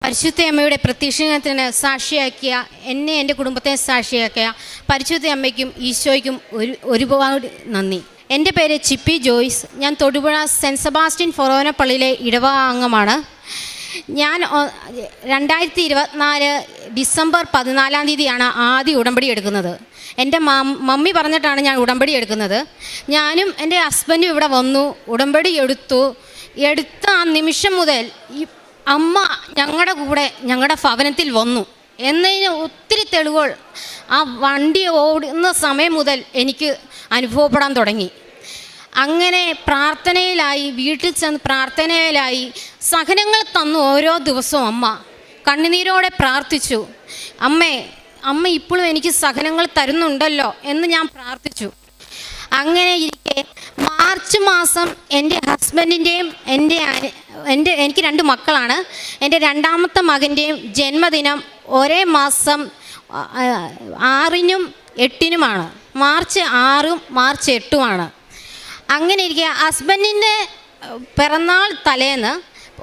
പരിശുദ്ധ അമ്മയുടെ പ്രത്യക്ഷത്തിന് സാക്ഷിയാക്കിയ എന്നെ, എൻ്റെ കുടുംബത്തെ സാക്ഷിയാക്കിയ പരിശുദ്ധ അമ്മയ്ക്കും ഈശോയ്ക്കും ഒരുപാട് നന്ദി. എൻ്റെ പേര് ചിപ്പി ജോയ്സ്. ഞാൻ തൊടുപുഴ സെൻറ്റ് സെബാസ്റ്റ്യൻ ഫൊറോന പള്ളിയിലെ ഇടവക അംഗമാണ്. ഞാൻ 2024 ഡിസംബർ 14 ആദ്യ ഉടമ്പടി എടുക്കുന്നത്. എൻ്റെ മമ്മി പറഞ്ഞിട്ടാണ് ഞാൻ ഉടമ്പടി എടുക്കുന്നത്. ഞാനും എൻ്റെ ഹസ്ബൻഡും ഇവിടെ വന്നു, ഉടമ്പടി എടുത്ത ആ നിമിഷം മുതൽ ഈ അമ്മ ഞങ്ങളുടെ കൂടെ ഞങ്ങളുടെ ഭവനത്തിൽ വന്നു എന്നതിന് ഒത്തിരി തെളിവുകൾ ആ വണ്ടി ഓടുന്ന സമയം മുതൽ എനിക്ക് അനുഭവപ്പെടാൻ തുടങ്ങി. അങ്ങനെ പ്രാർത്ഥനയിലായി, വീട്ടിൽ ചെന്ന് പ്രാർത്ഥനയിലായി, സഹനങ്ങൾ തന്നു. ഓരോ ദിവസവും അമ്മ കണ്ണുനീരോടെ പ്രാർത്ഥിച്ചു. അമ്മ ഇപ്പോഴും എനിക്ക് സഹനങ്ങൾ തരുന്നുണ്ടല്ലോ എന്ന് ഞാൻ പ്രാർത്ഥിച്ചു. അങ്ങനെ ഇരിക്കെ മാർച്ച് മാസം എൻ്റെ ഹസ്ബൻഡിൻ്റെയും എനിക്ക് 2 മക്കളാണ്. എൻ്റെ രണ്ടാമത്തെ മകൻ്റെയും ജന്മദിനം ഒരേ മാസം 6-നും 8-നുമാണ്. March 6-ഉം March 8-ഉമാണ്. അങ്ങനെ ഇരിക്കുക ഹസ്ബൻഡിൻ്റെ പിറന്നാൾ തലേന്ന്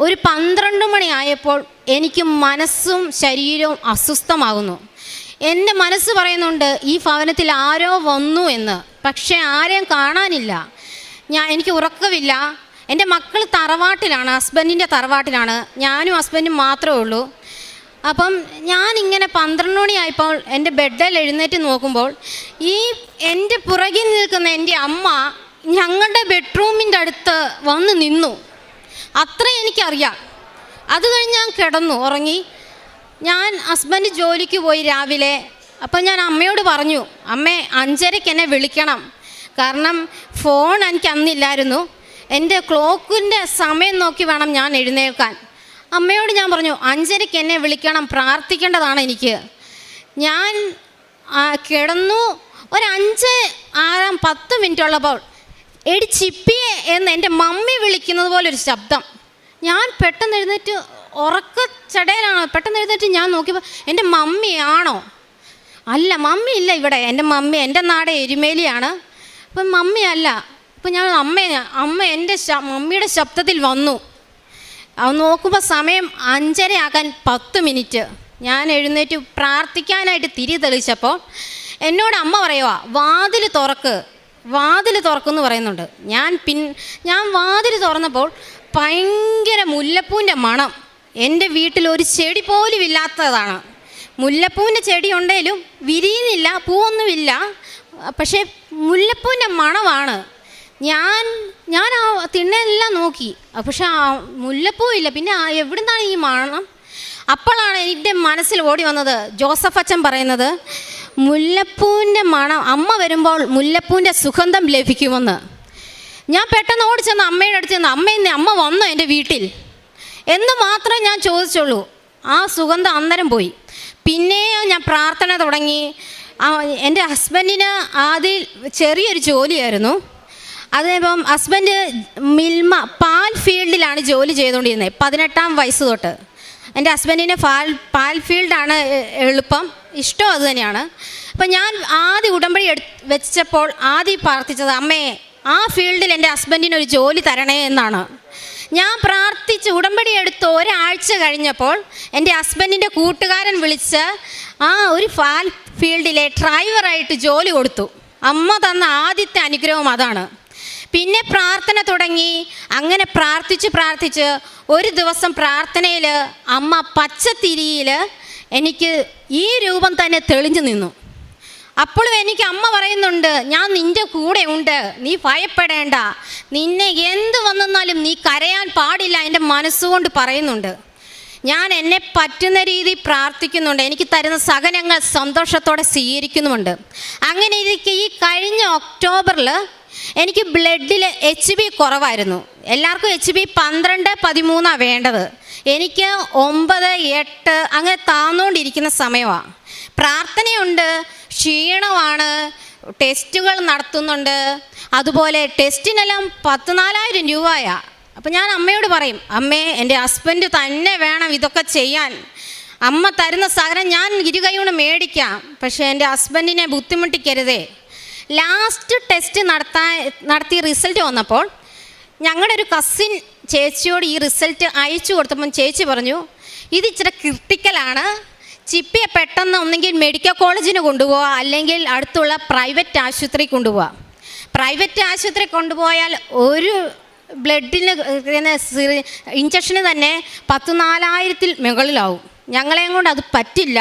ഒരു 12 മണി ആയപ്പോൾ എനിക്ക് മനസ്സും ശരീരവും അസ്വസ്ഥമാകുന്നു. എൻ്റെ മനസ്സ് പറയുന്നുണ്ട് ഈ ഭവനത്തിൽ ആരോ വന്നു എന്ന്. പക്ഷേ ആരെയും കാണാനില്ല. എനിക്ക് ഉറക്കമില്ല. എൻ്റെ മക്കൾ തറവാട്ടിലാണ്, ഹസ്ബൻഡിൻ്റെ തറവാട്ടിലാണ്. ഞാനും ഹസ്ബൻഡും മാത്രമേ ഉള്ളൂ. അപ്പം ഞാനിങ്ങനെ 12 മണിയായപ്പോൾ എൻ്റെ ബെഡിൽ എഴുന്നേറ്റ് നോക്കുമ്പോൾ ഈ എൻ്റെ പുറകിൽ നിൽക്കുന്ന എൻ്റെ അമ്മ ഞങ്ങളുടെ ബെഡ്റൂമിൻ്റെ അടുത്ത് വന്ന് നിന്നു. അത്ര എനിക്കറിയാം. അത് കഴിഞ്ഞ് ഞാൻ കിടന്നു ഉറങ്ങി. ഞാൻ ഹസ്ബൻഡ് ജോലിക്ക് പോയി രാവിലെ. അപ്പം ഞാൻ അമ്മയോട് പറഞ്ഞു, അമ്മേ 5:30 എന്നെ വിളിക്കണം. കാരണം ഫോൺ എനിക്ക് അന്നില്ലായിരുന്നു. എൻ്റെ ക്ലോക്കിൻ്റെ സമയം നോക്കി വേണം ഞാൻ എഴുന്നേൽക്കാൻ. അമ്മയോട് ഞാൻ പറഞ്ഞു 5:30 എന്നെ വിളിക്കണം, പ്രാർത്ഥിക്കേണ്ടതാണ് എനിക്ക്. ഞാൻ കിടന്നു. ഒരു 5-10 മിനിറ്റുള്ളപ്പോൾ എടി ചിപ്പിയെ എന്ന് എൻ്റെ മമ്മി വിളിക്കുന്നത് പോലൊരു ശബ്ദം. ഞാൻ പെട്ടെന്ന് എഴുന്നേറ്റ്, ഉറക്കച്ചടയിലാണ്. പെട്ടെന്ന് എഴുന്നേറ്റ് ഞാൻ നോക്കിയപ്പോൾ എൻ്റെ മമ്മിയാണോ? അല്ല, മമ്മി ഇല്ല ഇവിടെ. എൻ്റെ നാട് എരുമേലിയാണ്. അപ്പം മമ്മിയല്ല. അപ്പം ഞാൻ അമ്മ എൻ്റെ മമ്മിയുടെ ശബ്ദത്തിൽ വന്നു. നോക്കുമ്പോൾ സമയം 5:30 ആകാൻ 10 മിനിറ്റ്. ഞാൻ എഴുന്നേറ്റ് പ്രാർത്ഥിക്കാനായിട്ട് തിരി തെളിച്ചപ്പോൾ എന്നോട് അമ്മ പറയുക, വാതിൽ തുറക്കുമെന്ന് പറയുന്നുണ്ട്. ഞാൻ വാതിൽ തുറന്നപ്പോൾ ഭയങ്കര മുല്ലപ്പൂവിൻ്റെ മണം. എൻ്റെ വീട്ടിൽ ഒരു ചെടി പോലും ഇല്ലാത്തതാണ്. മുല്ലപ്പൂവിൻ്റെ ചെടി ഉണ്ടെങ്കിലും വിരിയുന്നില്ല, പൂവൊന്നുമില്ല. പക്ഷേ മുല്ലപ്പൂവിൻ്റെ മണമാണ്. ഞാൻ ആ തിണ്ണയെല്ലാം നോക്കി, പക്ഷെ ആ മുല്ലപ്പൂ ഇല്ല. പിന്നെ എവിടുന്നാണ് ഈ മണം? അപ്പോഴാണ് എൻ്റെ മനസ്സിൽ ഓടി വന്നത് ജോസഫ് അച്ഛൻ പറയുന്നത്, മുല്ലപ്പൂവിൻ്റെ മണം, അമ്മ വരുമ്പോൾ മുല്ലപ്പൂവിൻ്റെ സുഗന്ധം ലഭിക്കുമെന്ന്. ഞാൻ പെട്ടെന്ന് ഓടിച്ചെന്ന് അമ്മയുടെ അടുത്ത് ചെന്ന്, അമ്മ വന്നോ എൻ്റെ വീട്ടിൽ എന്ന് മാത്രമേ ഞാൻ ചോദിച്ചുള്ളൂ. ആ സുഗന്ധം അന്നേരം പോയി. പിന്നെ ഞാൻ പ്രാർത്ഥന തുടങ്ങി. എൻ്റെ ഹസ്ബൻഡിന് ആദ്യം ചെറിയൊരു ജോലിയായിരുന്നു. അതിപ്പം ഹസ്ബൻഡ് പാൽ ഫീൽഡിലാണ് ജോലി ചെയ്തുകൊണ്ടിരുന്നത് 18-ാം വയസ്സ് തൊട്ട്. എൻ്റെ ഹസ്ബൻഡിന് പാൽ ഫീൽഡാണ് എളുപ്പം, ഇഷ്ടം അത് തന്നെയാണ്. അപ്പം ഞാൻ ആദ്യം ഉടമ്പടി വെച്ചപ്പോൾ ആദ്യം പ്രാർത്ഥിച്ചത്, അമ്മേ ആ ഫീൽഡിൽ എൻ്റെ ഹസ്ബൻഡിനൊരു ജോലി തരണേ എന്നാണ്. ഞാൻ പ്രാർത്ഥിച്ച് ഉടമ്പടി എടുത്ത് ഒരാഴ്ച കഴിഞ്ഞപ്പോൾ എൻ്റെ ഹസ്ബൻഡിൻ്റെ കൂട്ടുകാരൻ വിളിച്ച് ഒരു പാൽ ഫീൽഡിലെ ഡ്രൈവറായിട്ട് ജോലി കൊടുത്തു. അമ്മ തന്ന ആദ്യത്തെ അനുഗ്രഹം അതാണ്. പിന്നെ പ്രാർത്ഥന തുടങ്ങി. അങ്ങനെ പ്രാർത്ഥിച്ച് ഒരു ദിവസം പ്രാർത്ഥനയിൽ അമ്മ പച്ചത്തിരിയിൽ എനിക്ക് ഈ രൂപം തന്നെ തെളിഞ്ഞു നിന്നു. അപ്പോഴും എനിക്ക് അമ്മ പറയുന്നുണ്ട്, ഞാൻ നിൻ്റെ കൂടെ ഉണ്ട്, നീ ഭയപ്പെടേണ്ട, നിന്നെ എന്ത് വന്നെന്നാലും നീ കരയാൻ പാടില്ല, എൻ്റെ മനസ്സുകൊണ്ട് പറയുന്നുണ്ട്. ഞാൻ എന്നെ പറ്റുന്ന രീതി പ്രാർത്ഥിക്കുന്നുണ്ട്. എനിക്ക് തരുന്ന സഹനങ്ങൾ സന്തോഷത്തോടെ സ്വീകരിക്കുന്നുമുണ്ട്. അങ്ങനെ ഇരിക്കെ ഈ കഴിഞ്ഞ ഒക്ടോബറിൽ എനിക്ക് ബ്ലഡിൽ HB കുറവായിരുന്നു. എല്ലാവർക്കും HB 12-13 വേണ്ടത്. എനിക്ക് 9-8 അങ്ങനെ താന്നുകൊണ്ടിരിക്കുന്ന സമയമാണ്. പ്രാർത്ഥനയുണ്ട്, ക്ഷീണമാണ്, ടെസ്റ്റുകൾ നടത്തുന്നുണ്ട്. അതുപോലെ ടെസ്റ്റിനെല്ലാം 14,000 രൂപയാണ്. അപ്പം ഞാൻ അമ്മയോട് പറയും, അമ്മേ എൻ്റെ ഹസ്ബൻഡ് തന്നെ വേണം ഇതൊക്കെ ചെയ്യാൻ. അമ്മ തരുന്ന സാധനം ഞാൻ ഇരുകൈകൊണ്ട് മേടിക്കാം, പക്ഷേ എൻ്റെ ഹസ്ബൻഡിനെ ബുദ്ധിമുട്ടിക്കരുതേ. ലാസ്റ്റ് ടെസ്റ്റ് നടത്തി റിസൾട്ട് വന്നപ്പോൾ ഞങ്ങളുടെ ഒരു കസിൻ ചേച്ചിയോട് ഈ റിസൾട്ട് അയച്ചു കൊടുത്തപ്പം ചേച്ചി പറഞ്ഞു, ഇത് ഇച്ചിരി ക്രിട്ടിക്കലാണ്. ചിപ്പിയെ പെട്ടെന്ന് ഒന്നെങ്കിൽ മെഡിക്കൽ കോളേജിന് കൊണ്ടുപോവുക, അല്ലെങ്കിൽ അടുത്തുള്ള പ്രൈവറ്റ് ആശുപത്രി കൊണ്ടുപോവുക. പ്രൈവറ്റ് ആശുപത്രി കൊണ്ടുപോയാൽ ഒരു ബ്ലഡിന് ഇഞ്ചക്ഷന് തന്നെ 14,000 മുകളിലാവും. ഞങ്ങളെയും കൊണ്ട് അത് പറ്റില്ല.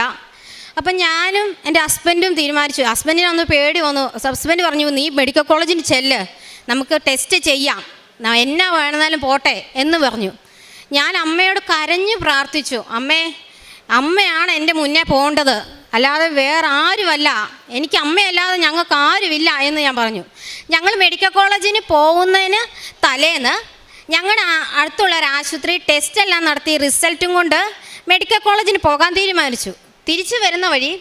അപ്പം ഞാനും എൻ്റെ ഹസ്ബൻഡും തീരുമാനിച്ചു. ഹസ്ബൻഡിനൊന്ന് പേടി വന്നു. ഹസ്ബൻഡ് പറഞ്ഞു, നീ മെഡിക്കൽ കോളേജിന് ചെല്ല്, നമുക്ക് ടെസ്റ്റ് ചെയ്യാം, എന്നാ വേണമെന്നാലും പോട്ടെ എന്ന് പറഞ്ഞു. ഞാൻ അമ്മയോട് കരഞ്ഞു പ്രാർത്ഥിച്ചു, അമ്മയാണ് എൻ്റെ മുന്നേ പോകേണ്ടത്, അല്ലാതെ വേറെ ആരുമല്ല, എനിക്ക് അമ്മയല്ലാതെ ഞങ്ങൾക്ക് ആരുമില്ല എന്ന് ഞാൻ പറഞ്ഞു. ഞങ്ങൾ മെഡിക്കൽ കോളേജിന് പോകുന്നതിന് തലേന്ന് ഞങ്ങളുടെ അടുത്തുള്ള ഒരു ആശുപത്രി ടെസ്റ്റെല്ലാം നടത്തി റിസൾട്ടും കൊണ്ട് മെഡിക്കൽ കോളേജിന് പോകാൻ തീരുമാനിച്ചു. തിരിച്ചു വരുന്ന വഴി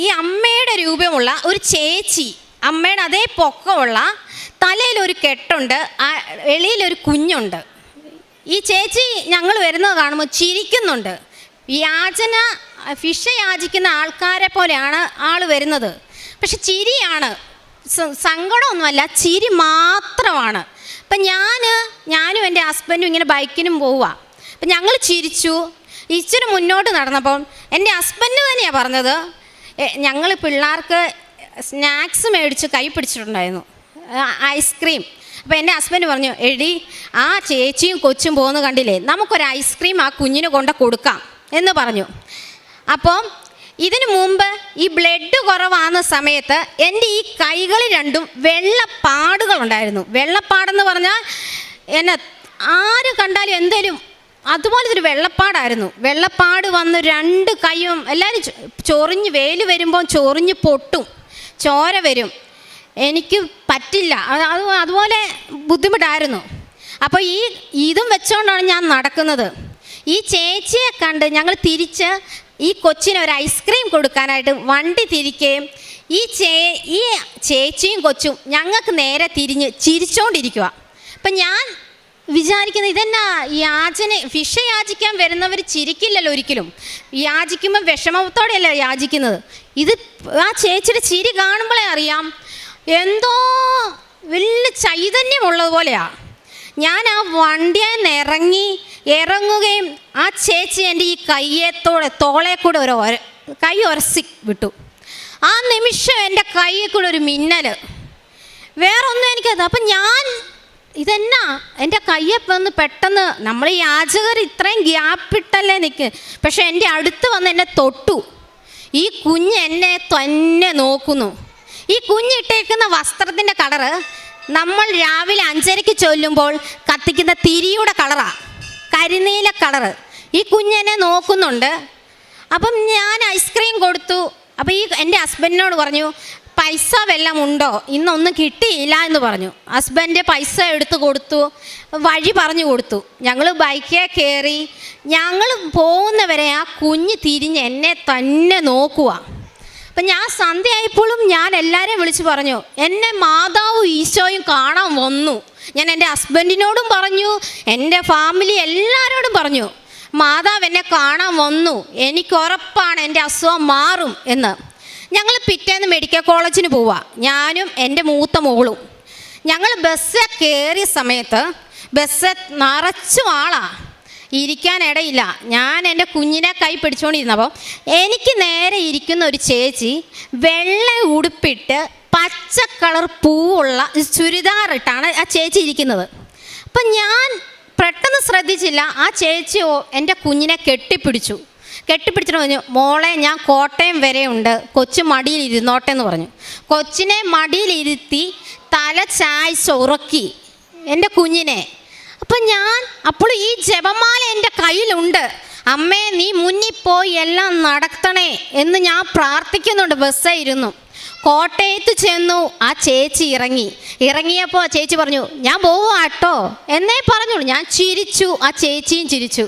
ഈ അമ്മയുടെ രൂപമുള്ള ഒരു ചേച്ചി, അമ്മയുടെ അതേ പൊക്കമുള്ള, തലയിലൊരു കെട്ടുണ്ട്, എളിയിലൊരു കുഞ്ഞുണ്ട്. ഈ ചേച്ചി ഞങ്ങൾ വരുന്നത് കാണുമ്പോൾ ചിരിക്കുന്നുണ്ട്. ഫിഷ യാചിക്കുന്ന ആൾക്കാരെ പോലെയാണ് ആൾ വരുന്നത്. പക്ഷെ ചിരിയാണ്, സങ്കടമൊന്നുമല്ല, ചിരി മാത്രമാണ്. അപ്പം ഞാനും എൻ്റെ ഹസ്ബൻഡും ഇങ്ങനെ ബൈക്കിനും പോവുക. അപ്പം ഞങ്ങൾ ചിരിച്ചു. ഇച്ചിരി മുന്നോട്ട് നടന്നപ്പം എൻ്റെ ഹസ്ബൻഡ് തന്നെയാണ് പറഞ്ഞത്, ഞങ്ങൾ പിള്ളേർക്ക് സ്നാക്സ് മേടിച്ച് കൈ പിടിച്ചിട്ടുണ്ടായിരുന്നു, ഐസ്ക്രീം. അപ്പോൾ എൻ്റെ ഹസ്ബൻഡ് പറഞ്ഞു, എടി ആ ചേച്ചിയും കൊച്ചും പോകുന്നത് കണ്ടില്ലേ, നമുക്കൊരു ഐസ്ക്രീം ആ കുഞ്ഞിന് കൊണ്ട് കൊടുക്കാം എന്ന് പറഞ്ഞു. അപ്പം ഇതിനു മുമ്പ് ഈ ബ്ലഡ് കുറവാകുന്ന സമയത്ത് എൻ്റെ ഈ കൈകൾ രണ്ടും വെള്ളപ്പാടുകളുണ്ടായിരുന്നു. വെള്ളപ്പാടെന്ന് പറഞ്ഞാൽ എന്നെ ആര് കണ്ടാലും എന്തേലും അതുപോലത്തെ ഒരു വെള്ളപ്പാടായിരുന്നു. വെള്ളപ്പാട് വന്ന് 2 കൈയും എല്ലാവരും ചൊറിഞ്ഞ്, വെയിൽ വരുമ്പോൾ ചൊറിഞ്ഞ് പൊട്ടും, ചോര വരും. എനിക്ക് പറ്റില്ല, അതുപോലെ ബുദ്ധിമുട്ടായിരുന്നു. അപ്പോൾ ഇതും വെച്ചുകൊണ്ടാണ് ഞാൻ നടക്കുന്നത്. ഈ ചേച്ചിയെ കണ്ട് ഞങ്ങൾ തിരിച്ച് ഈ കൊച്ചിന് ഒരു ഐസ്ക്രീം കൊടുക്കാനായിട്ട് വണ്ടി തിരിക്കുകയും ഈ ചേച്ചിയും കൊച്ചും ഞങ്ങൾക്ക് നേരെ തിരിഞ്ഞ് ചിരിച്ചുകൊണ്ടിരിക്കുക. അപ്പം ഞാൻ വിചാരിക്കുന്നത്, ഇതെന്നാ ഫിഷ യാചിക്കാൻ വരുന്നവർ ചിരിക്കില്ലല്ലോ ഒരിക്കലും, യാചിക്കുമ്പോൾ വിഷമത്തോടെയല്ല യാചിക്കുന്നത്. ഇത് ആ ചേച്ചിയുടെ ചിരി കാണുമ്പോഴേ അറിയാം എന്തോ വലിയ ചൈതന്യമുള്ളതുപോലെയാണ്. ഞാൻ ആ വണ്ടിയിൽ നിന്ന് ഇറങ്ങുകയും ആ ചേച്ചി എൻ്റെ ഈ തോളെ കൂടെ കൈ ഉരസി വിട്ടു. ആ നിമിഷം എൻ്റെ കയ്യിൽ കൂടെ ഒരു മിന്നൽ, വേറൊന്നും എനിക്കത്. അപ്പം ഇതെന്നാ എൻ്റെ കയ്യെ വന്ന് പെട്ടെന്ന്, നമ്മൾ ഈ യാചകർ ഇത്രയും ഗ്യാപ്പിട്ടല്ലേ നിൽക്കുക, പക്ഷെ എൻ്റെ അടുത്ത് വന്ന് എന്നെ തൊട്ടു. ഈ കുഞ്ഞ് എന്നെ തന്നെ നോക്കുന്നു. ഈ കുഞ്ഞിട്ടേക്കുന്ന വസ്ത്രത്തിൻ്റെ കളറ് നമ്മൾ രാവിലെ 5:30 ചൊല്ലുമ്പോൾ കത്തിക്കുന്ന തിരിയുടെ കളറാണ്, കരിനീല കളറ്. ഈ കുഞ്ഞെന്നെ നോക്കുന്നുണ്ട്. അപ്പം ഞാൻ ഐസ്ക്രീം കൊടുത്തു. അപ്പോൾ എൻ്റെ ഹസ്ബൻഡിനോട് പറഞ്ഞു, പൈസ വല്ലതും ഉണ്ടോ, ഇന്നൊന്നും കിട്ടിയില്ല എന്ന് പറഞ്ഞു. ഹസ്ബൻഡ് പൈസ എടുത്ത് കൊടുത്തു, വഴി പറഞ്ഞു കൊടുത്തു. ഞങ്ങൾ ബൈക്കേ കയറി. ഞങ്ങൾ പോകുന്നവരെ ആ കുഞ്ഞ് തിരിഞ്ഞ് എന്നെ തന്നെ നോക്കുക. അപ്പം ഞാൻ സന്ധ്യയായപ്പോഴും ഞാൻ എല്ലാവരെയും വിളിച്ച് പറഞ്ഞു, എന്നെ മാതാവും ഈശോയും കാണാൻ വന്നു. ഞാൻ എൻ്റെ ഹസ്ബൻഡിനോടും പറഞ്ഞു, എൻ്റെ ഫാമിലി എല്ലാവരോടും പറഞ്ഞു, മാതാവ് എന്നെ കാണാൻ വന്നു, എനിക്ക് ഉറപ്പാണ് എൻ്റെ അസുഖം മാറും എന്ന്. ഞങ്ങൾ പിറ്റേന്ന് മെഡിക്കൽ കോളേജിന് പോവുക, ഞാനും എൻ്റെ മൂത്ത മോളും. ഞങ്ങൾ ബസ്സിൽ കയറിയ സമയത്ത് ബസ് നിറച്ചും ആളാണ്, ഇരിക്കാനിടയില്ല. ഞാൻ എൻ്റെ കുഞ്ഞിനെ കൈ പിടിച്ചുകൊണ്ടിരുന്നപ്പോൾ എനിക്ക് നേരെ ഇരിക്കുന്ന ഒരു ചേച്ചി വെള്ള ഉടുപ്പിട്ട് പച്ച കളർ പൂവുള്ള ചുരിദാറിട്ടാണ് ആ ചേച്ചി ഇരിക്കുന്നത്. അപ്പം ഞാൻ പെട്ടെന്ന് ശ്രദ്ധിച്ചില്ല. ആ ചേച്ചി എൻ്റെ കുഞ്ഞിനെ കെട്ടിപ്പിടിച്ചിട്ട് പറഞ്ഞു, മോളെ ഞാൻ കോട്ടയം വരെ ഉണ്ട്, കൊച്ചു മടിയിൽ ഇരുന്നോട്ടെ എന്ന് പറഞ്ഞു. കൊച്ചിനെ മടിയിലിരുത്തി തല ചായ്ച്ച് ഉറക്കി എൻ്റെ കുഞ്ഞിനെ. അപ്പം അപ്പോൾ ഈ ജപമാല എൻ്റെ കയ്യിലുണ്ട്. അമ്മേ നീ മുന്നിൽ പോയി എല്ലാം നടത്തണേ എന്ന് ഞാൻ പ്രാർത്ഥിക്കുന്നുണ്ട്. ബസ്സേ ഇരുന്നു. കോട്ടയത്ത് ചെന്നു. ആ ചേച്ചി ഇറങ്ങിയപ്പോൾ ആ ചേച്ചി പറഞ്ഞു, ഞാൻ പോവാട്ടോ എന്നേ പറഞ്ഞുള്ളൂ. ഞാൻ ചിരിച്ചു, ആ ചേച്ചിയും ചിരിച്ചു.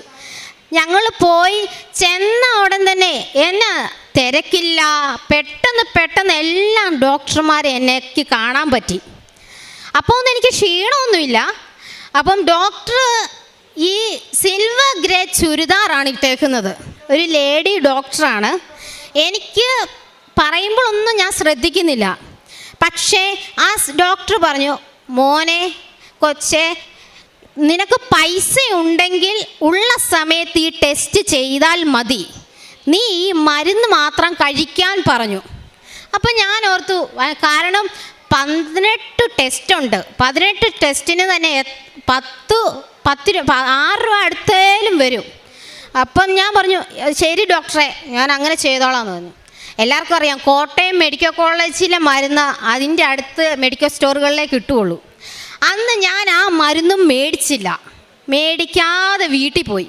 ഞങ്ങൾ പോയി ചെന്ന ഉടൻ തന്നെ എന്നെ തിരക്കില്ല, പെട്ടെന്ന് എല്ലാം ഡോക്ടർമാരെ എനിക്ക് കാണാൻ പറ്റി. അപ്പോൾ ഒന്നും എനിക്ക് ക്ഷീണമൊന്നുമില്ല. അപ്പം ഡോക്ടർ ഈ സിൽവർ ഗ്രേ ചുരിദാറാണ് ഇട്ടേക്കുന്നത്, ഒരു ലേഡി ഡോക്ടറാണ്. എനിക്ക് പറയുമ്പോഴൊന്നും ഞാൻ ശ്രദ്ധിക്കുന്നില്ല. പക്ഷേ ആ ഡോക്ടർ പറഞ്ഞു, മോനെ കൊച്ചേ നിനക്ക് പൈസ ഉണ്ടെങ്കിൽ ഉള്ള സമയത്ത് ഈ ടെസ്റ്റ് ചെയ്താൽ മതി, നീ ഈ മരുന്ന് മാത്രം കഴിക്കാൻ പറഞ്ഞു. അപ്പം ഞാൻ ഓർത്തു, കാരണം 18 ടെസ്റ്റ് ഉണ്ട്. 18 ടെസ്റ്റിന് തന്നെ 6 രൂപ അടുത്തേലും വരും. അപ്പം ഞാൻ പറഞ്ഞു ശരി ഡോക്ടറെ, ഞാൻ അങ്ങനെ ചെയ്തോളാമെന്ന് പറഞ്ഞു. എല്ലാവർക്കും അറിയാം, കോട്ടയം മെഡിക്കൽ കോളേജിലെ മരുന്ന് അതിൻ്റെ അടുത്ത് മെഡിക്കൽ സ്റ്റോറുകളിലേ കിട്ടുകയുള്ളൂ. അന്ന് ഞാൻ ആ മരുന്നും മേടിക്കാതെ വീട്ടിൽ പോയി.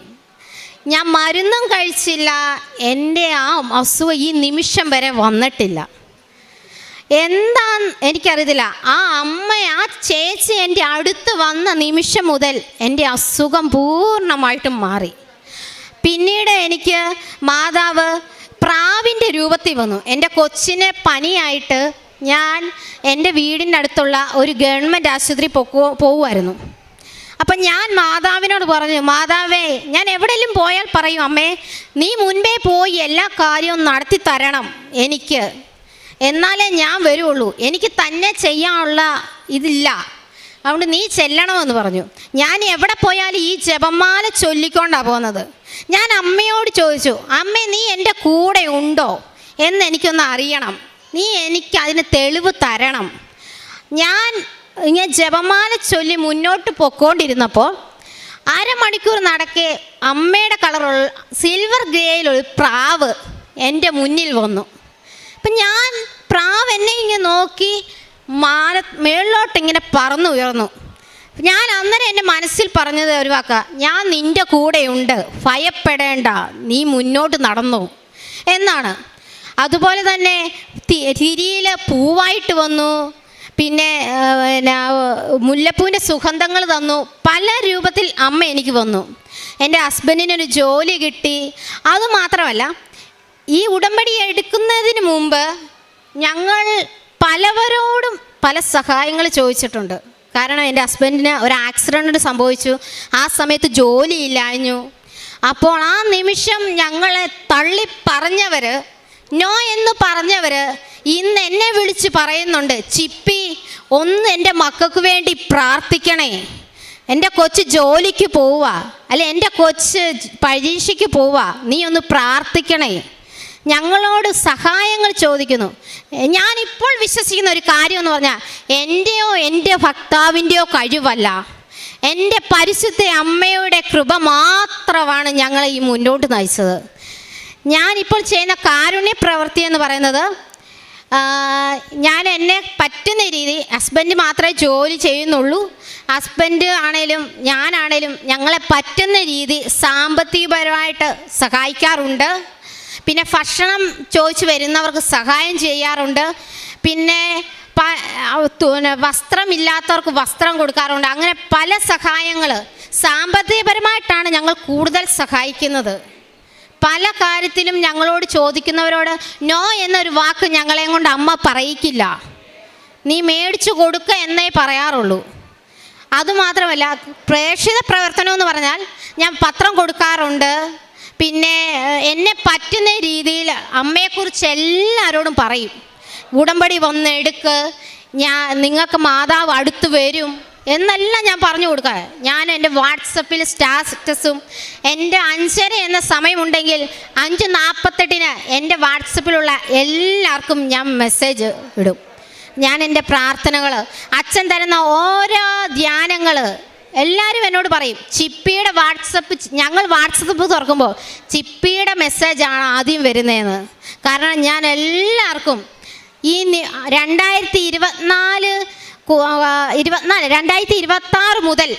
ഞാൻ മരുന്നും കഴിച്ചില്ല, എൻ്റെ ആ അസുഖം ഈ നിമിഷം വരെ വന്നിട്ടില്ല. എന്താന്ന് എനിക്കറിയത്തില്ല. ആ ചേച്ചി എൻ്റെ അടുത്ത് വന്ന നിമിഷം മുതൽ എൻ്റെ അസുഖം പൂർണ്ണമായിട്ടും മാറി. പിന്നീട് എനിക്ക് മാതാവ് പ്രാവിൻ്റെ രൂപത്തിൽ വന്നു. എൻ്റെ കൊച്ചിനെ പനിയായിട്ട് ഞാൻ എൻ്റെ വീടിൻ്റെ അടുത്തുള്ള ഒരു ഗവൺമെൻറ് ആശുപത്രി പോകുമായിരുന്നു. അപ്പം ഞാൻ മാതാവിനോട് പറഞ്ഞു, മാതാവേ, ഞാൻ എവിടെയെങ്കിലും പോയാൽ പറയും, അമ്മേ നീ മുൻപേ പോയി എല്ലാ കാര്യവും നടത്തി തരണം എനിക്ക്, എന്നാലേ ഞാൻ വരുള്ളൂ, എനിക്ക് തന്നെ ചെയ്യാനുള്ള ഇതില്ല, അതുകൊണ്ട് നീ ചെല്ലണമെന്ന് പറഞ്ഞു. ഞാൻ എവിടെ പോയാലും ഈ ജപമാല ചൊല്ലിക്കൊണ്ടാണ് പോകുന്നത്. ഞാൻ അമ്മയോട് ചോദിച്ചു, അമ്മേ നീ എൻ്റെ കൂടെ ഉണ്ടോ എന്ന് എനിക്കൊന്ന് അറിയണം, നീ എനിക്ക് അതിന് തെളിവ് തരണം. ഞാൻ ഇങ്ങനെ ജപമാല ചൊല്ലി മുന്നോട്ട് പൊക്കോണ്ടിരുന്നപ്പോൾ അരമണിക്കൂർ നടക്കെ അമ്മയുടെ കളറുള്ള സിൽവർ ഗ്രേയിലൊരു പ്രാവ് എൻ്റെ മുന്നിൽ വന്നു. അപ്പം ഞാൻ പ്രാവ് എന്നെ ഇങ്ങനെ നോക്കി മേളിലോട്ടിങ്ങനെ പറന്നുയർന്നു. ഞാൻ അന്നേരം എൻ്റെ മനസ്സിൽ പറഞ്ഞത് ഒരു വാക്ക, ഞാൻ നിൻ്റെ കൂടെയുണ്ട്, ഭയപ്പെടേണ്ട, നീ മുന്നോട്ട് നടന്നു എന്നാണ്. അതുപോലെ തന്നെ തിരിയിൽ പൂവായിട്ട് വന്നു, പിന്നെ മുല്ലപ്പൂവിൻ്റെ സുഗന്ധങ്ങൾ തന്നു, പല രൂപത്തിൽ അമ്മ എനിക്ക് വന്നു. എൻ്റെ ഹസ്ബൻഡിനൊരു ജോലി കിട്ടി. അതുമാത്രമല്ല, ഈ ഉടമ്പടി എടുക്കുന്നതിന് മുമ്പ് ഞങ്ങൾ പലവരോടും പല സഹായങ്ങൾ ചോദിച്ചിട്ടുണ്ട്. കാരണം എൻ്റെ ഹസ്ബൻഡിന് ഒരു ആക്സിഡൻറ്റ് സംഭവിച്ചു, ആ സമയത്ത് ജോലിയില്ലാഞ്ഞു. അപ്പോൾ ആ നിമിഷം ഞങ്ങളെ തള്ളി പറഞ്ഞവർ, നോ എന്ന് പറഞ്ഞവർ ഇന്ന് എന്നെ വിളിച്ച് പറയുന്നുണ്ട്, ചിപ്പി ഒന്ന് എൻ്റെ മക്കൾക്ക് വേണ്ടി പ്രാർത്ഥിക്കണേ, എൻ്റെ കൊച്ച് ജോലിക്ക് പോവുക, അല്ലെ എൻ്റെ കൊച്ച് പരീക്ഷയ്ക്ക് പോവുക, നീ ഒന്ന് പ്രാർത്ഥിക്കണേ, ഞങ്ങളോട് സഹായങ്ങൾ ചോദിക്കുന്നു. ഞാനിപ്പോൾ വിശ്വസിക്കുന്ന ഒരു കാര്യം എന്ന് പറഞ്ഞാൽ, എൻ്റെയോ എൻ്റെ ഭർത്താവിൻ്റെയോ കഴിവല്ല, എൻ്റെ പരിശുദ്ധ അമ്മയുടെ കൃപ മാത്രമാണ് ഞങ്ങളെ ഈ മുന്നോട്ട് നയിച്ചത്. ഞാനിപ്പോൾ ചെയ്യുന്ന കാരുണ്യ പ്രവൃത്തി എന്ന് പറയുന്നത്, ഞാൻ എന്നെ പറ്റുന്ന രീതി, ഹസ്ബൻഡ് മാത്രമേ ജോലി ചെയ്യുന്നുള്ളൂ, ഹസ്ബൻഡ് ആണേലും ഞാനാണേലും ഞങ്ങളെ പറ്റുന്ന രീതി സാമ്പത്തികപരമായിട്ട് സഹായിക്കാറുണ്ട്. പിന്നെ ഭക്ഷണം ചോദിച്ച് വരുന്നവർക്ക് സഹായം ചെയ്യാറുണ്ട്. പിന്നെ വസ്ത്രമില്ലാത്തവർക്ക് വസ്ത്രം കൊടുക്കാറുണ്ട്. അങ്ങനെ പല സഹായങ്ങൾ സാമ്പത്തികപരമായിട്ടാണ് ഞങ്ങൾ കൂടുതൽ സഹായിക്കുന്നത്. പല കാര്യത്തിലും ഞങ്ങളോട് ചോദിക്കുന്നവരോട് നോ എന്നൊരു വാക്ക് ഞങ്ങളെയും കൊണ്ട് അമ്മ പറയിക്കില്ല, നീ മേടിച്ചു കൊടുക്കുക എന്നേ പറയാറുള്ളൂ. അതുമാത്രമല്ല, പ്രേക്ഷിത പ്രവർത്തനം എന്ന് പറഞ്ഞാൽ ഞാൻ പത്രം കൊടുക്കാറുണ്ട്. പിന്നെ എന്നെ പറ്റുന്ന രീതിയിൽ അമ്മയെക്കുറിച്ച് എല്ലാവരോടും പറയും, ഉടമ്പടി വന്ന് എടുക്ക്, നിങ്ങൾക്ക് മാതാവ് അടുത്ത് വരും എന്നെല്ലാം ഞാൻ പറഞ്ഞു കൊടുക്കുക. ഞാൻ എൻ്റെ വാട്സപ്പിൽ സ്റ്റാറ്റസും, എൻ്റെ 5:30 എന്ന സമയമുണ്ടെങ്കിൽ 5:48 എൻ്റെ വാട്സപ്പിലുള്ള എല്ലാവർക്കും ഞാൻ മെസ്സേജ് ഇടും. ഞാൻ എൻ്റെ പ്രാർത്ഥനകൾ, അച്ഛൻ തരുന്ന ഓരോ ധ്യാനങ്ങൾ എല്ലാവരും എന്നോട് പറയും, ചിപ്പിയുടെ ഞങ്ങൾ വാട്സപ്പ് തുറക്കുമ്പോൾ ചിപ്പിയുടെ മെസ്സേജാണ് ആദ്യം വരുന്നതെന്ന്. കാരണം ഞാൻ എല്ലാവർക്കും ഈ 2026 മുതൽ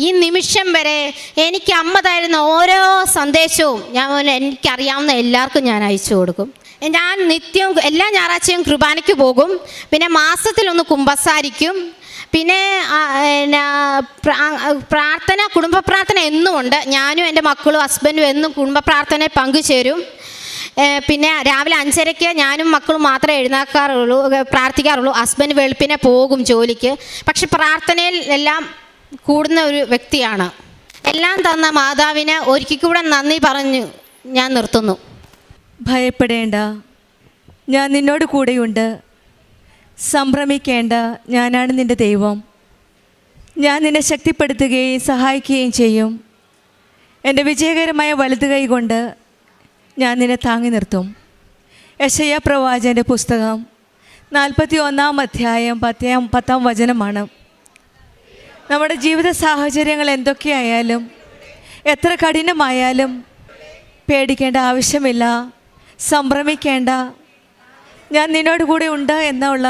ഈ നിമിഷം വരെ എനിക്ക് അമ്മ തരുന്ന ഓരോ സന്ദേശവും എനിക്കറിയാവുന്ന എല്ലാവർക്കും ഞാൻ അയച്ചു കൊടുക്കും. ഞാൻ നിത്യവും എല്ലാ ഞായറാഴ്ചയും കുർബാനയ്ക്ക് പോകും. പിന്നെ മാസത്തിലൊന്ന് കുമ്പസാരിക്കും. പിന്നെ പ്രാർത്ഥന, കുടുംബ പ്രാർത്ഥന എന്നും ഉണ്ട്. ഞാനും എൻ്റെ മക്കളും ഹസ്ബൻഡും എന്നും കുടുംബ പ്രാർത്ഥനയിൽ പങ്കുചേരും. പിന്നെ രാവിലെ 5:30 ഞാനും മക്കളും മാത്രമേ പ്രാർത്ഥിക്കാറുള്ളൂ. ഹസ്ബൻഡ് വെളുപ്പിനെ പോകും ജോലിക്ക്. പക്ഷെ പ്രാർത്ഥനയിൽ എല്ലാം കൂടുന്ന ഒരു വ്യക്തിയാണ്. എല്ലാം തന്ന മാതാവിന് ഒരിക്കൽ കൂടെ നന്ദി പറഞ്ഞു ഞാൻ നിർത്തുന്നു. ഭയപ്പെടേണ്ട, ഞാൻ നിന്നോട് കൂടെയുണ്ട്. സംഭ്രമിക്കേണ്ട, ഞാനാണ് നിൻ്റെ ദൈവം. ഞാൻ നിന്നെ ശക്തിപ്പെടുത്തുകയും സഹായിക്കുകയും ചെയ്യും. എൻ്റെ വിജയകരമായ വലതു കൈ കൊണ്ട് ഞാൻ നിന്നെ താങ്ങി നിർത്തും. യെശയ്യാ പ്രവാചകൻ്റെ പുസ്തകം 41 അധ്യായം 10 വചനമാണ്. നമ്മുടെ ജീവിത സാഹചര്യങ്ങൾ എന്തൊക്കെയായാലും എത്ര കഠിനമായാലും പേടിക്കേണ്ട ആവശ്യമില്ല, സംഭ്രമിക്കേണ്ട. ഞാൻ നിന്നോട് കൂടെ ഉണ്ട് എന്നുള്ള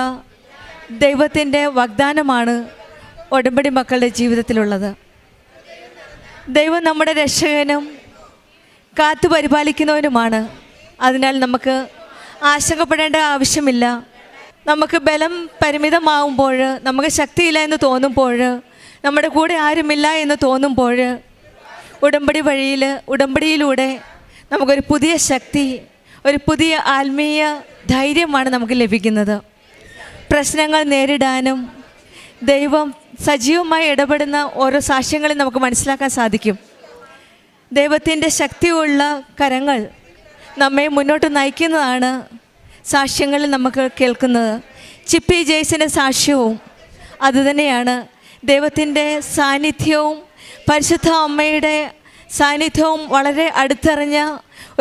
ദൈവത്തിൻ്റെ വാഗ്ദാനമാണ് ഉടമ്പടി മക്കളുടെ ജീവിതത്തിലുള്ളത്. ദൈവം നമ്മുടെ രക്ഷകനും കാത്തു പരിപാലിക്കുന്നവനുമാണ്. അതിനാൽ നമുക്ക് ആശങ്കപ്പെടേണ്ട ആവശ്യമില്ല. നമുക്ക് ബലം പരിമിതമാവുമ്പോൾ, നമുക്ക് ശക്തിയില്ല എന്ന് തോന്നുമ്പോൾ, നമ്മുടെ കൂടെ ആരുമില്ല എന്ന് തോന്നുമ്പോൾ, ഉടമ്പടി വഴിയിൽ ഉടമ്പടിയിലൂടെ നമുക്കൊരു പുതിയ ശക്തി, ഒരു പുതിയ ആത്മീയ ധൈര്യമാണ് നമുക്ക് ലഭിക്കുന്നത്. പ്രശ്നങ്ങൾ നേരിടാനും ദൈവം സജീവമായി ഇടപെടുന്ന ഓരോ സാക്ഷ്യങ്ങളും നമുക്ക് മനസ്സിലാക്കാൻ സാധിക്കും. ദൈവത്തിൻ്റെ ശക്തിയുള്ള കരങ്ങൾ നമ്മെ മുന്നോട്ട് നയിക്കുന്നതാണ് സാക്ഷ്യങ്ങളിൽ നമുക്ക് കേൾക്കുന്നത്. ചിപ്പി ജെയ്സിൻ്റെ സാക്ഷ്യവും അതുതന്നെയാണ്. ദൈവത്തിൻ്റെ സാന്നിധ്യവും പരിശുദ്ധ അമ്മയുടെ സാന്നിധ്യവും വളരെ അടുത്തറിഞ്ഞ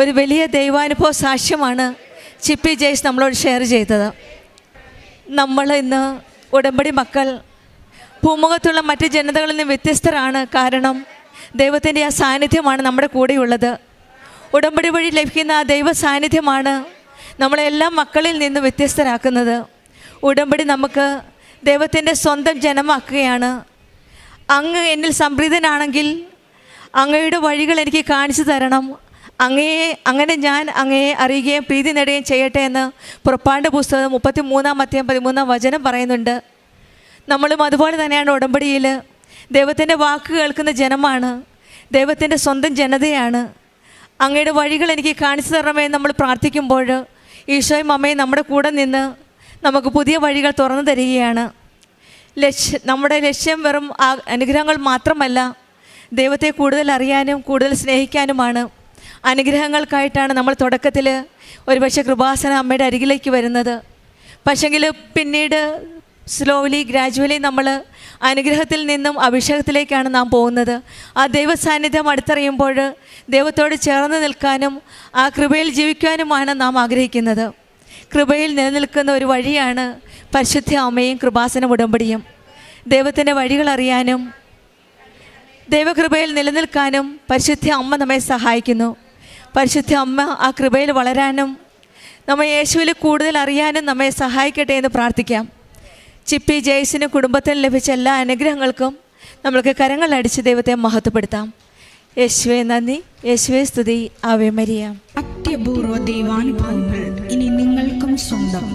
ഒരു വലിയ ദൈവാനുഭവ സാക്ഷ്യമാണ് ചിപ്പി ജെയ്സ് നമ്മളോട് ഷെയർ ചെയ്തത്. നമ്മൾ ഇന്ന് ഉടമ്പടി മക്കൾ ഭൂമുഖത്തുള്ള മറ്റ് ജനതകളിൽ നിന്ന് വ്യത്യസ്തരാണ്. കാരണം ദൈവത്തിൻ്റെ ആ സാന്നിധ്യമാണ് നമ്മുടെ കൂടെയുള്ളത്. ഉടമ്പടി വഴി ലഭിക്കുന്ന ആ ദൈവ സാന്നിധ്യമാണ് നമ്മളെല്ലാം മക്കളിൽ നിന്ന് വ്യത്യസ്തരാക്കുന്നത്. ഉടമ്പടി നമുക്ക് ദൈവത്തിൻ്റെ സ്വന്തം ജനമാക്കുകയാണ്. അങ്ങ് എന്നിൽ സംപ്രീതനാണെങ്കിൽ അങ്ങയുടെ വഴികൾ എനിക്ക് കാണിച്ചു തരണം, അങ്ങനെ ഞാൻ അങ്ങയെ അറിയുകയും പ്രീതി നേടുകയും ചെയ്യട്ടെ എന്ന് പുറപ്പാടിൻ്റെ പുസ്തകം 33 അധ്യായം 13 വചനം പറയുന്നുണ്ട്. നമ്മളും അതുപോലെ തന്നെയാണ്. ഉടമ്പടിയിൽ ദൈവത്തിൻ്റെ വാക്ക് കേൾക്കുന്ന ജനമാണ്, ദൈവത്തിൻ്റെ സ്വന്തം ജനതയാണ്. അങ്ങയുടെ വഴികൾ എനിക്ക് കാണിച്ചു തരണമേ നമ്മൾ പ്രാർത്ഥിക്കുമ്പോൾ ഈശോയും അമ്മയും നമ്മുടെ കൂടെ നിന്ന് നമുക്ക് പുതിയ വഴികൾ തുറന്നു തരികയാണ്. നമ്മുടെ ലക്ഷ്യം വെറും അനുഗ്രഹങ്ങൾ മാത്രമല്ല, ദൈവത്തെ കൂടുതൽ അറിയാനും കൂടുതൽ സ്നേഹിക്കാനുമാണ്. അനുഗ്രഹങ്ങൾക്കായിട്ടാണ് നമ്മൾ തുടക്കത്തിൽ ഒരുപക്ഷെ കൃപാസന അമ്മയുടെ അരികിലേക്ക് വരുന്നത്. പക്ഷെങ്കിൽ പിന്നീട് സ്ലോലി ഗ്രാജുവലി നമ്മൾ അനുഗ്രഹത്തിൽ നിന്നും അഭിഷേകത്തിലേക്കാണ് നാം പോകുന്നത്. ആ ദൈവ സാന്നിധ്യം അടുത്തറിയുമ്പോൾ ദൈവത്തോട് ചേർന്ന് നിൽക്കാനും ആ കൃപയിൽ ജീവിക്കാനുമാണ് നാം ആഗ്രഹിക്കുന്നത്. കൃപയിൽ നിലനിൽക്കുന്ന ഒരു വഴിയാണ് പരിശുദ്ധ അമ്മയും കൃപാസന ഉടമ്പടിയും. ദൈവത്തിൻ്റെ വഴികൾ അറിയാനും ദൈവകൃപയിൽ നിലനിൽക്കാനും പരിശുദ്ധ അമ്മ നമ്മെ സഹായിക്കുന്നു. പരിശുദ്ധ അമ്മ ആ കൃപയിൽ വളരാനും നമ്മെ യേശുവിൽ കൂടുതൽ അറിയാനും നമ്മെ സഹായിക്കട്ടെ എന്ന് പ്രാർത്ഥിക്കാം. ചിപ്പി ജെയ്സിനും കുടുംബത്തിന് ലഭിച്ച എല്ലാ അനുഗ്രഹങ്ങൾക്കും നമ്മൾക്ക് കരങ്ങളടിച്ച് ദൈവത്തെ മഹത്വപ്പെടുത്താം. യേശുവേ നന്ദി, യേശുവേ സ്തുതി, ആവേ മരിയ. അത്യപൂർവ ദൈവാനുഭവങ്ങൾ ഇനി നിങ്ങൾക്കും സ്വന്തം.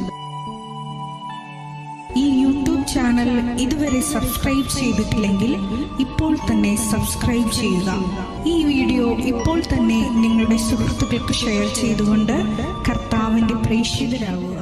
ഈ യൂട്യൂബ് ചാനൽ ഇതുവരെ സബ്സ്ക്രൈബ് ചെയ്തിട്ടില്ലെങ്കിൽ ഇപ്പോൾ തന്നെ സബ്സ്ക്രൈബ് ചെയ്യുക. ഈ വീഡിയോ ഇപ്പോൾ തന്നെ നിങ്ങളുടെ സുഹൃത്തുക്കൾക്ക് ഷെയർ ചെയ്തുകൊണ്ട് കർത്താവിൻ്റെ പ്രേക്ഷിതരാകുക.